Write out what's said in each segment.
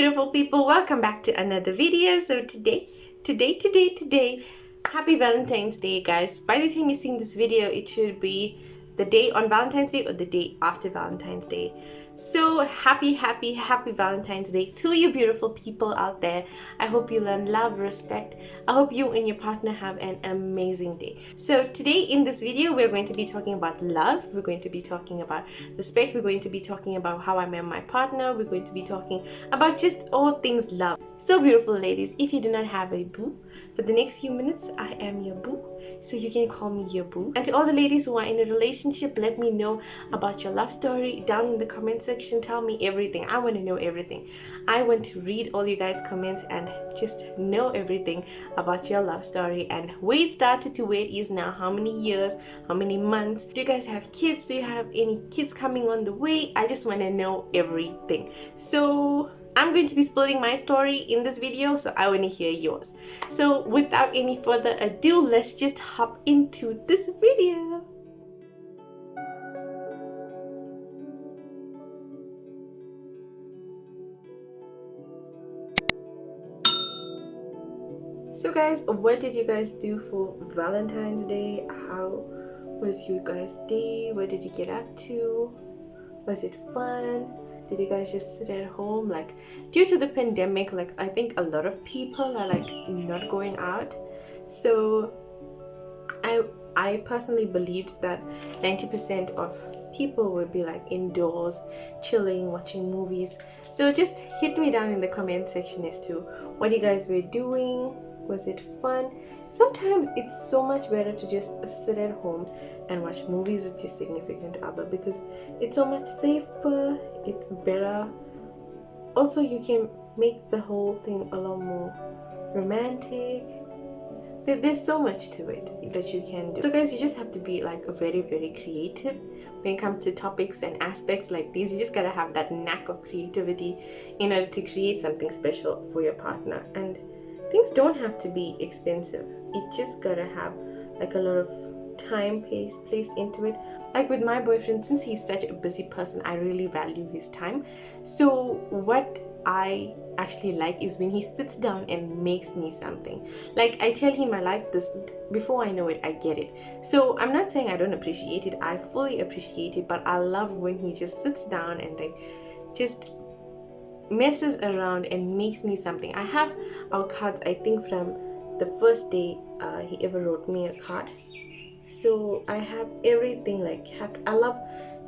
beautiful people, welcome back to another video. So today, happy Valentine's Day, guys. By the time you're seeing this video, it should be the day on Valentine's Day or the day after Valentine's Day. So happy Valentine's Day to you beautiful people out there. I hope you learn love, respect. I hope you and your partner have an amazing day. So today in this video, we're going to be talking about love. We're going to be talking about respect. We're going to be talking about how I met my partner. We're going to be talking about just all things love. So beautiful ladies, if you do not have a boo, for the next few minutes, I am your boo, so you can call me your boo. And to all the ladies who are in a relationship, let me know about your love story down in the comment section. Tell me everything. I want to know everything. I want to read all you guys' comments and just know everything about your love story and where it started to where it is now. How many years? How many months? Do you guys have kids? Do you have any kids coming on the way? I just want to know everything. So I'm going to be spilling my story in this video, so I want to hear yours. So without any further ado, let's just hop into this video. So guys, what did you guys do for Valentine's Day? How was your guys' day? What did you get up to? Was it fun? Did you guys just sit at home? Like, due to the pandemic, like I think a lot of people are like not going out. So I personally believed that 90% of people would be like indoors, chilling, watching movies. So just hit me down in the comment section as to what you guys were doing. Was it fun? Sometimes it's so much better to just sit at home and watch movies with your significant other because it's so much safer, it's better. Also, you can make the whole thing a lot more romantic. There's so much to it that you can do. So guys, you just have to be like very creative when it comes to topics and aspects like these. You just gotta have that knack of creativity in order to create something special for your partner. And things don't have to be expensive. It just gotta have like a lot of time placed into it. Like with my boyfriend, since he's such a busy person, I really value his time. So what I actually like is when he sits down and makes me something. Like I tell him I like this, before I know it, I get it. So I'm not saying I don't appreciate it. I fully appreciate it, but I love when he just sits down and like just messes around and makes me something. I have our cards, I think from the first day he ever wrote me a card. So I have everything, like I love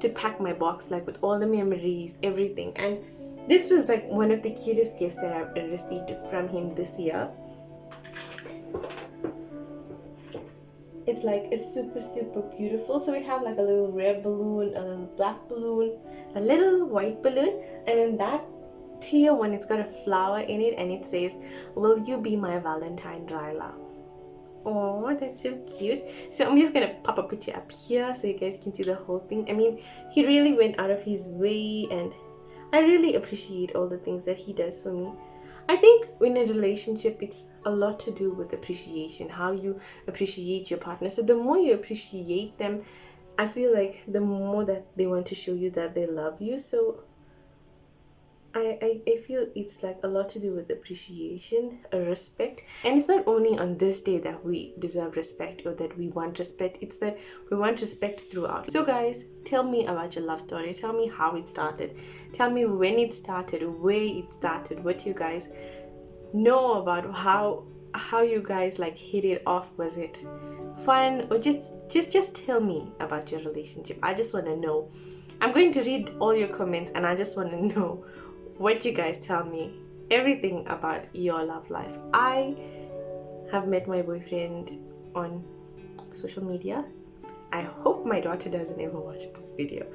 to pack my box like with all the memories, everything. And this was like one of the cutest gifts that I've received from him this year. It's like it's super beautiful. So we have like a little red balloon, a little black balloon, a little white balloon, and then that clear one, it's got a flower in it and it says, "Will you be my Valentine, Raheela?" Oh, that's so cute. So I'm just gonna pop a picture up here so you guys can see the whole thing. I mean, he really went out of his way and I really appreciate all the things that he does for me. I think in a relationship, it's a lot to do with appreciation, how you appreciate your partner. So the more you appreciate them, I feel like the more that they want to show you that they love you. So I feel it's like a lot to do with appreciation, respect. And it's not only on this day that we deserve respect or that we want respect, it's that we want respect throughout. So guys, tell me about your love story. Tell me how it started. Tell me when it started, where it started, what you guys know about how you guys like hit it off. Was it fun? Or just tell me about your relationship. I just want to know. I'm going to read all your comments and I just want to know what you guys tell me, everything about your love life. I have met my boyfriend on social media. I hope my daughter doesn't ever watch this video.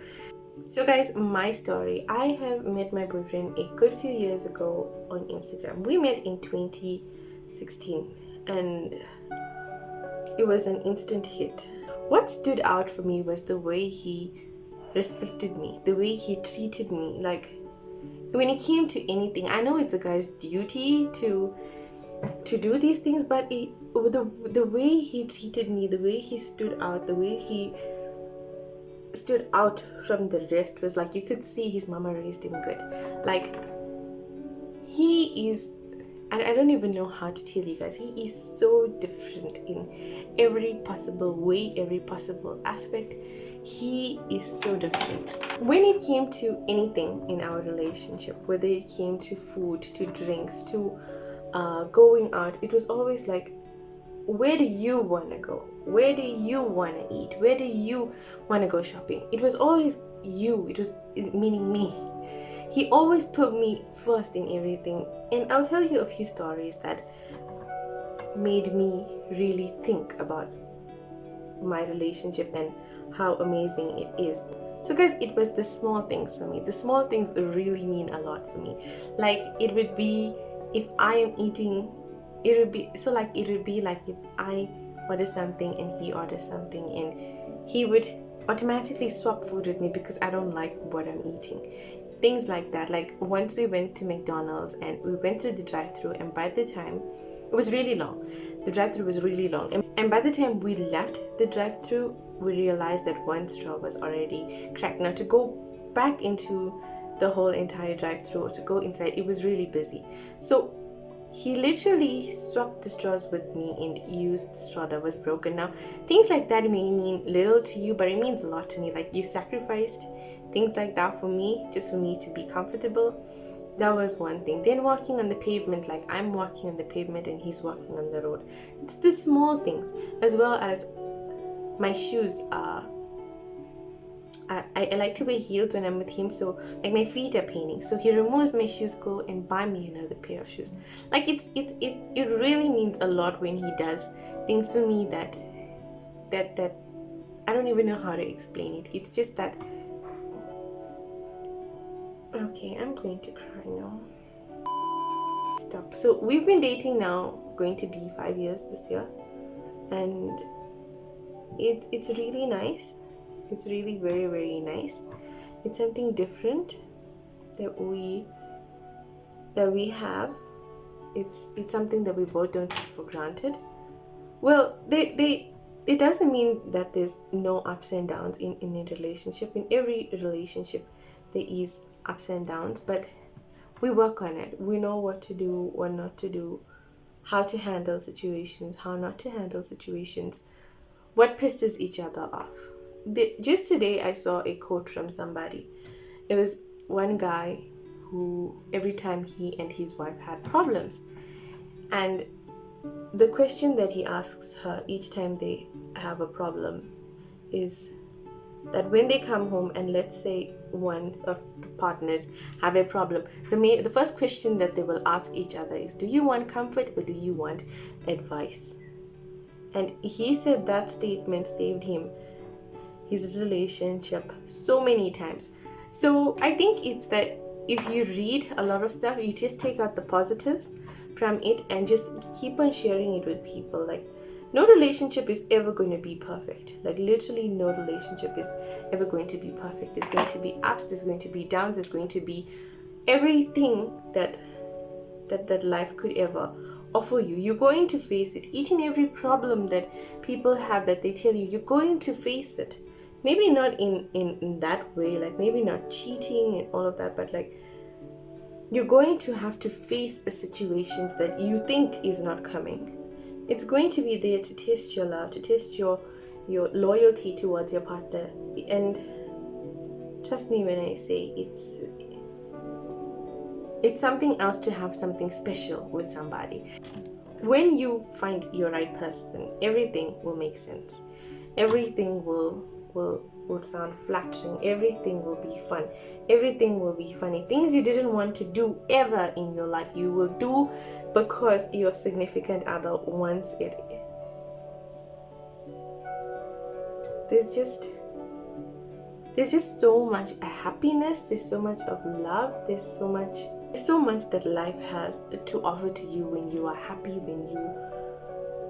So guys, my story. I have met my boyfriend a good few years ago on Instagram. We met in 2016 and it was an instant hit. What stood out for me was the way he respected me, the way he treated me. Like when it came to anything, I know it's a guy's duty to do these things, but the way he treated me, the way he stood out, the way he stood out from the rest was like you could see his mama raised him good. Like he is, I don't even know how to tell you guys, he is so different in every possible way, every possible aspect. He is so different. When it came to anything in our relationship, whether it came to food, to drinks, to going out, it was always like, where do you want to go? Where do you want to eat? Where do you want to go shopping? It was always you. It was meaning me. He always put me first in everything. And I'll tell you a few stories that made me really think about my relationship and how amazing it is. So guys, it was the small things for me. The small things really mean a lot for me. Like, it would be if I am eating, it would be like if I order something and he orders something, and he would automatically swap food with me because I don't like what I'm eating. Things like that. Like, once we went to McDonald's and we went through the drive-thru, and by the time it was really long, the drive-thru was really long, and by the time we left the drive-thru, we realized that one straw was already cracked. Now, to go back into the whole entire drive-thru, or to go inside, it was really busy. So he literally swapped the straws with me and used the straw that was broken. Now, things like that may mean little to you, but it means a lot to me. Like, you sacrificed things like that for me, just for me to be comfortable. That was one thing. Then walking on the pavement, like I'm walking on the pavement and he's walking on the road. It's the small things, as well as my shoes. I like to wear heels when I'm with him, so like my feet are paining, so he removes my shoes, go and buy me another pair of shoes. Like, it really means a lot when he does things for me that I don't even know how to explain it. It's just that, okay, I'm going to cry now. Stop. So we've been dating now, going to be 5 years this year, and it's really nice. It's really very, very nice. It's something different that we have. It's something that we both don't take for granted. Well, it doesn't mean that there's no ups and downs in a relationship. In every relationship there is ups and downs, but we work on it. We know what to do, what not to do, how to handle situations, how not to handle situations, what pisses each other off. Just today I saw a quote from somebody. It was one guy who, every time he and his wife had problems, and the question that he asks her each time they have a problem is that when they come home and let's say one of the partners have a problem, the first question that they will ask each other is, do you want comfort or do you want advice? And he said that statement saved him his relationship so many times. So I think it's that if you read a lot of stuff, you just take out the positives from it and just keep on sharing it with people. Like, no relationship is ever going to be perfect. Like, literally no relationship is ever going to be perfect. There's going to be ups, there's going to be downs, there's going to be everything that life could ever offer you. You're going to face it. Each and every problem that people have that they tell you, you're going to face it. Maybe not in that way, like maybe not cheating and all of that, but like, you're going to have to face a situations that you think is not coming. It's going to be there to test your love, to test your loyalty towards your partner. And trust me when I say it's something else to have something special with somebody. When you find your right person, everything will make sense. Everything will sound flattering. Everything will be fun. Everything will be funny. Things you didn't want to do ever in your life, you will do because your significant other wants it. There's just so much happiness. There's so much of love. There's so much that life has to offer to you when you are happy,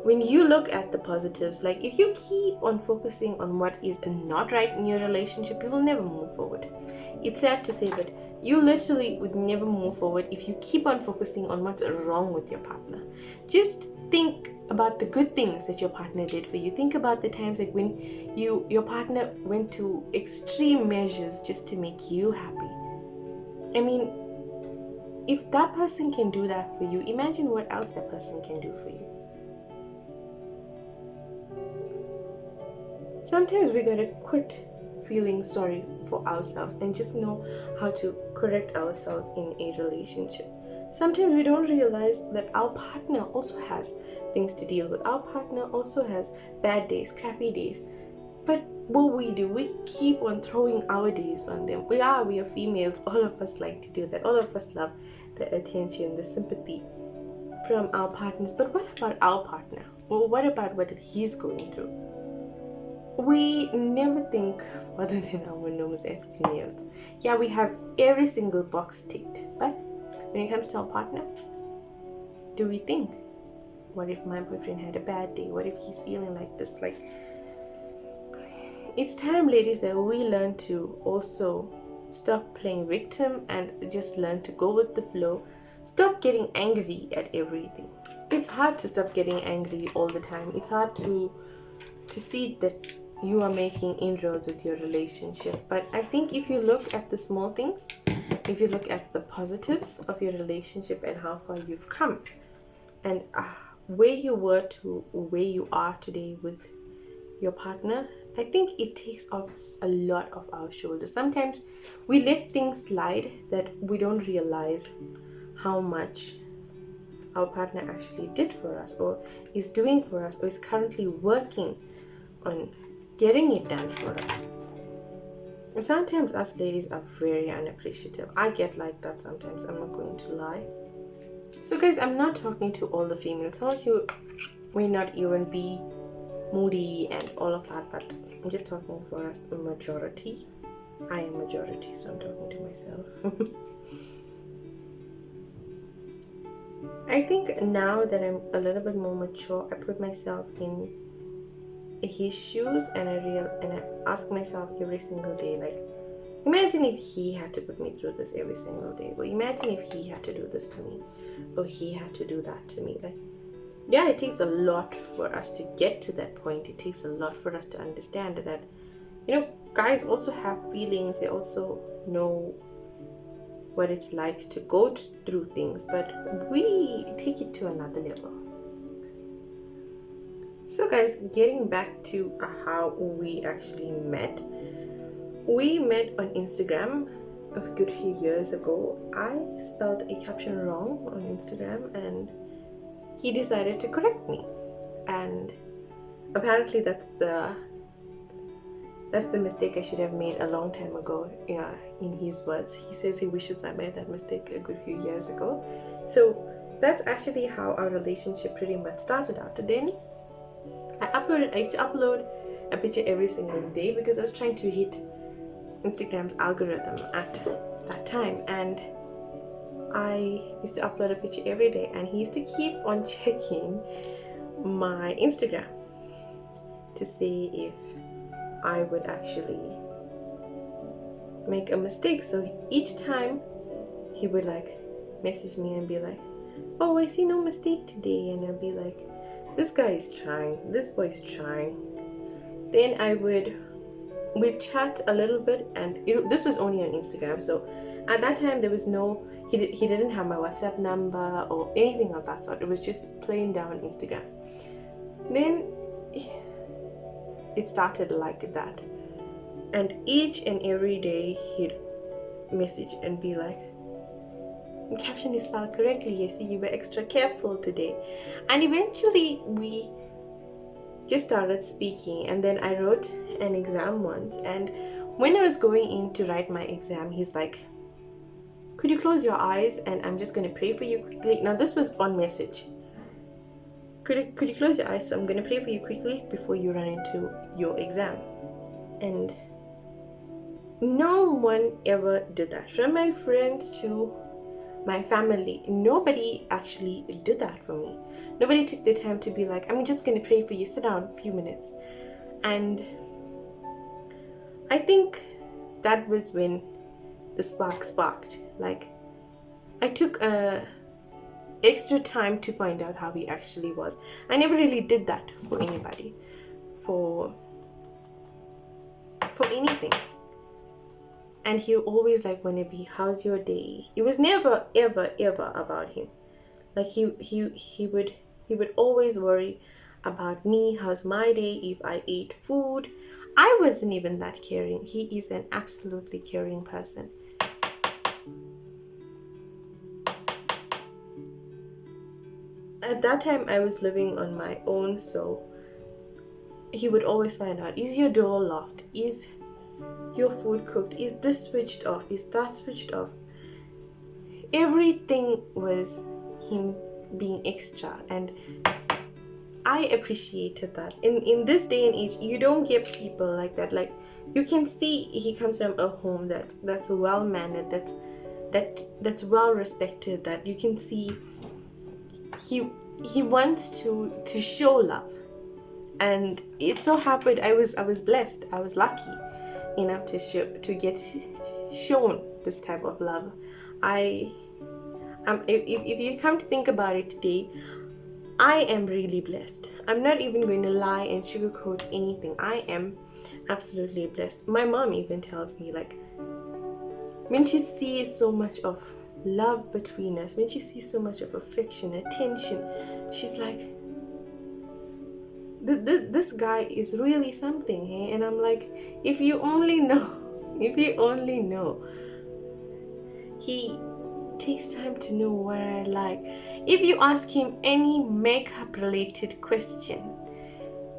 when you look at the positives. Like, if you keep on focusing on what is not right in your relationship, you will never move forward. It's sad to say, but you literally would never move forward if you keep on focusing on what's wrong with your partner. Just think about the good things that your partner did for you. Think about the times like when your partner went to extreme measures just to make you happy. I mean, if that person can do that for you, imagine what else that person can do for you. Sometimes we gotta quit feeling sorry for ourselves and just know how to correct ourselves in a relationship. Sometimes we don't realize that our partner also has things to deal with. Our partner also has bad days, crappy days. But what we do, we keep on throwing our days on them. We are females. All of us like to do that. All of us love the attention, the sympathy from our partners. But what about our partner? Well, what about what he's going through? We never think further than our nose as females. Yeah, we have every single box ticked. But when it comes to our partner, do we think, what if my boyfriend had a bad day? What if he's feeling like this? Like, it's time, ladies, that we learn to also stop playing victim and just learn to go with the flow. Stop getting angry at everything. It's hard to stop getting angry all the time. It's hard to see that you are making inroads with your relationship. But I think if you look at the small things, if you look at the positives of your relationship and how far you've come, and where you were to where you are today with your partner, I think it takes off a lot of our shoulders. Sometimes we let things slide that we don't realize how much our partner actually did for us, or is doing for us, or is currently working on getting it done for us. And sometimes us ladies are very unappreciative. I get like that sometimes, I'm not going to lie. So guys, I'm not talking to all the females. Some of you may not even be moody and all of that, but I'm just talking for us, a majority. I am majority, so I'm talking to myself. I think now that I'm a little bit more mature, I put myself in his shoes and I ask myself every single day, like, imagine if he had to put me through this every single day, or imagine if he had to do this to me, or he had to do that to me. Like, yeah, it takes a lot for us to get to that point. It takes a lot for us to understand that, guys also have feelings. They also know what it's like to go through things, but we take it to another level. So guys, getting back to how we actually met. We met on Instagram a good few years ago. I spelled a caption wrong on Instagram and he decided to correct me. And apparently that's the mistake I should have made a long time ago. Yeah, in his words, he says he wishes I made that mistake a good few years ago. So that's actually how our relationship pretty much started out. Then I used to upload a picture every single day because I was trying to hit Instagram's algorithm at that time, and I used to upload a picture every day, and he used to keep on checking my Instagram to see if I would actually make a mistake. So each time he would message me and be like, oh, I see no mistake today, and I'd be like, this guy is trying, this boy is trying. Then we'd chat a little bit, and this was only on Instagram, so at that time there was he didn't have my WhatsApp number or anything of that sort. It was just plain down Instagram. Then it started like that, and each and every day he'd message and be like, caption is spelled correctly, I see you were extra careful today. And eventually we just started speaking, and then I wrote an exam once, and when I was going in to write my exam, he's like, could you close your eyes and I'm just going to pray for you quickly. Now this was on message. Could you close your eyes, so I'm going to pray for you quickly before you run into your exam. And no one ever did that. From my friends to my family, nobody actually did that for me. Nobody took the time to be like, I'm just going to pray for you, sit down a few minutes. And I think that was when the spark sparked. Like, I took extra time to find out how he actually was. I never really did that for anybody, for anything. And he always like wanna be, how's your day? It was never ever ever about him. Like he would always worry about me, how's my day, if I ate food. I wasn't even that caring. He is an absolutely caring person. At that time I was living on my own, so he would always find out, is your door locked? Is your food cooked? Is this switched off? Is that switched off? Everything was him being extra, and I appreciated that. In this day and age, you don't get people like that. Like, you can see he comes from a home that's well mannered, that's well respected. That you can see he wants to show love, and it so happened I was blessed. I was lucky enough to get shown this type of love. If you come to think about it today, I am really blessed. I'm not even going to lie and sugarcoat anything. I am absolutely blessed. My mom even tells me, like, when she sees so much of love between us, when she sees so much of affection, attention, she's like, this guy is really something, hey? And I'm like, if you only know, if you only know. He takes time to know what I like. If you ask him any makeup related question,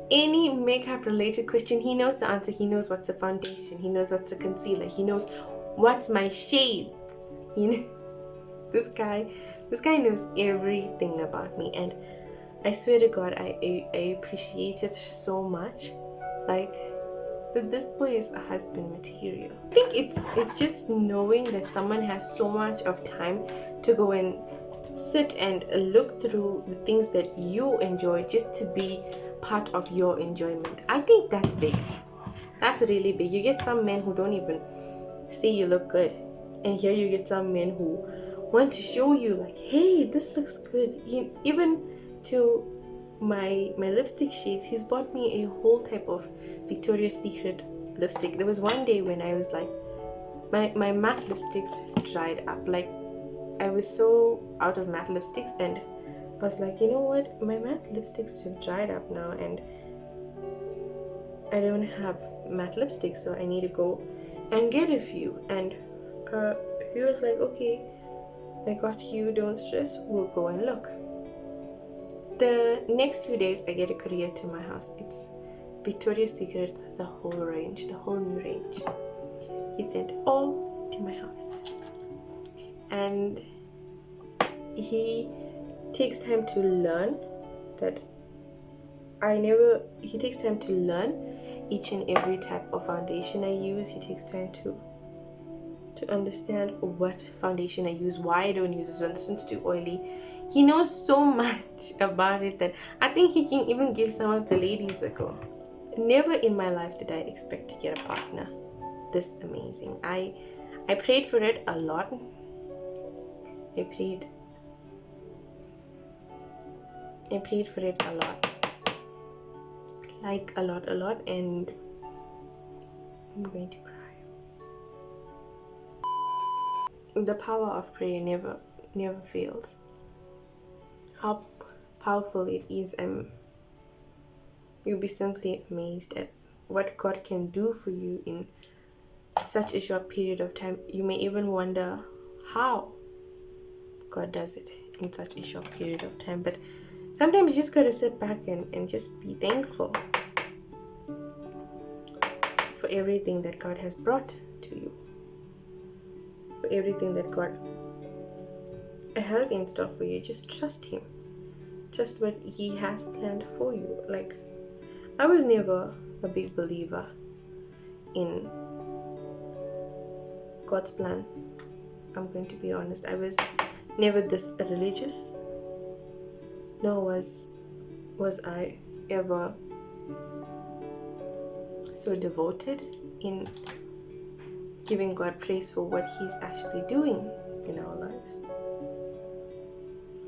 he knows the answer. He knows what's a foundation, he knows what's a concealer, he knows what's my shades. This guy knows everything about me, and I swear to God, I appreciate it so much. Like, this boy is a husband material. I think it's just knowing that someone has so much of time to go and sit and look through the things that you enjoy just to be part of your enjoyment. I think that's big. That's really big. You get some men who don't even say you look good, and here you get some men who want to show you, like, hey, this looks good. Even to my lipstick shades, he's bought me a whole type of Victoria's Secret lipstick. There was one day when I was like, my matte lipsticks dried up. Like, I was so out of matte lipsticks, and I was like, you know what, my matte lipsticks have dried up now, and I don't have matte lipsticks, so I need to go and get a few. And he was like, okay, I got you, don't stress, we'll go and look. The next few days I get a courier to my house. It's Victoria's Secret, the whole range, the whole new range. He sent all to my house, and he takes time to learn that he takes time to learn each and every type of foundation I use. He takes time to understand what foundation I use, why I don't use this one, this one's too oily. He knows so much about it that I think he can even give some of the ladies a go. Never in my life did I expect to get a partner this amazing. I prayed for it a lot. I prayed for it a lot. Like, a lot, and I'm going to cry. The power of prayer never fails. How powerful it is, you'll be simply amazed at what God can do for you in such a short period of time. You may even wonder how God does it in such a short period of time, but sometimes you just gotta sit back and just be thankful for everything that God has brought to you, for everything that God has in store for you. Just trust Him. Trust what He has planned for you. Like, I was never a big believer in God's plan. I'm going to be honest. I was never this religious, nor was I ever so devoted in giving God praise for what He's actually doing in our lives.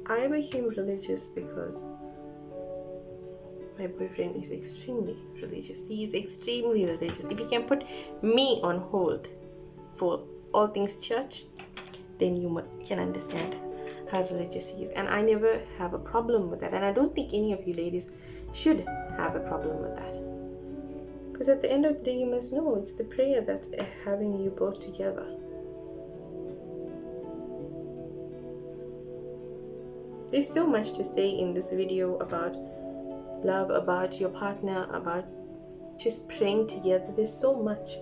I became religious because my boyfriend is extremely religious. He is extremely religious. If he can put me on hold, for all things church, then you can understand how religious he is. And I never have a problem with that, and I don't think any of you ladies should have a problem with that, because at the end of the day, you must know it's the prayer that's having you both together. There's so much to say in this video about love, about your partner, about just praying together. There's so much.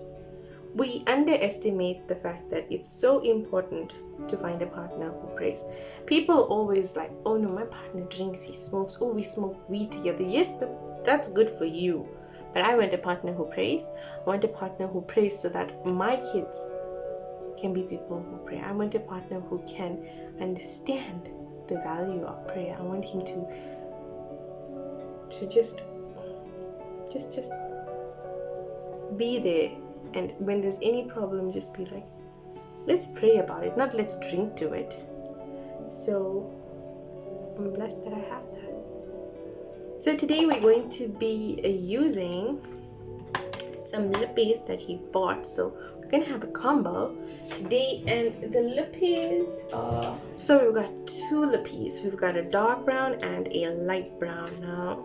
We underestimate the fact that it's so important to find a partner who prays. People always like, oh no, my partner drinks, he smokes, oh we smoke weed together. Yes, that's good for you, but I want a partner who prays. I want a partner who prays so that my kids can be people who pray. I want a partner who can understand the value of prayer. I want him to just be there, and when there's any problem, just be like, let's pray about it, not let's drink to it. So I'm blessed that I have that. So today we're going to be using some lippies that he bought. So we're gonna have a combo today, and the lippies are, so we've got two lippies. We've got a dark brown and a light brown now.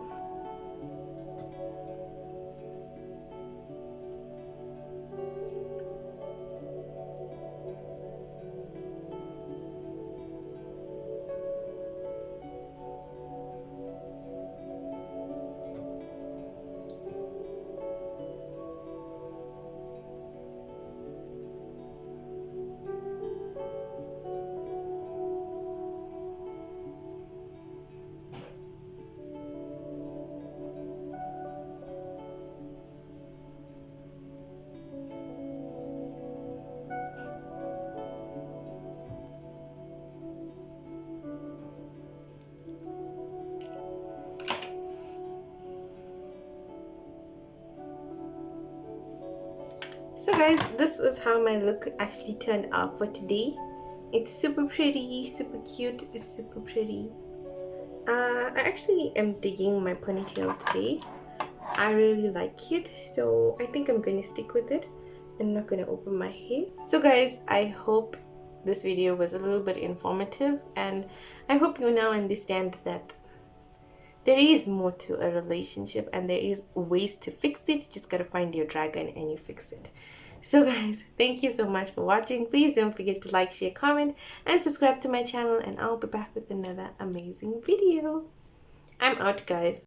So guys, this was how my look actually turned out for today. It's super pretty, super cute, it's super pretty. I actually am digging my ponytail today. I really like it, so I think I'm gonna stick with it. I'm not gonna open my hair. So guys, I hope this video was a little bit informative, and I hope you now understand that there is more to a relationship and there is ways to fix it. You just gotta find your dragon and you fix it. So guys, thank you so much for watching. Please don't forget to like, share, comment, and subscribe to my channel, and I'll be back with another amazing video. I'm out, guys.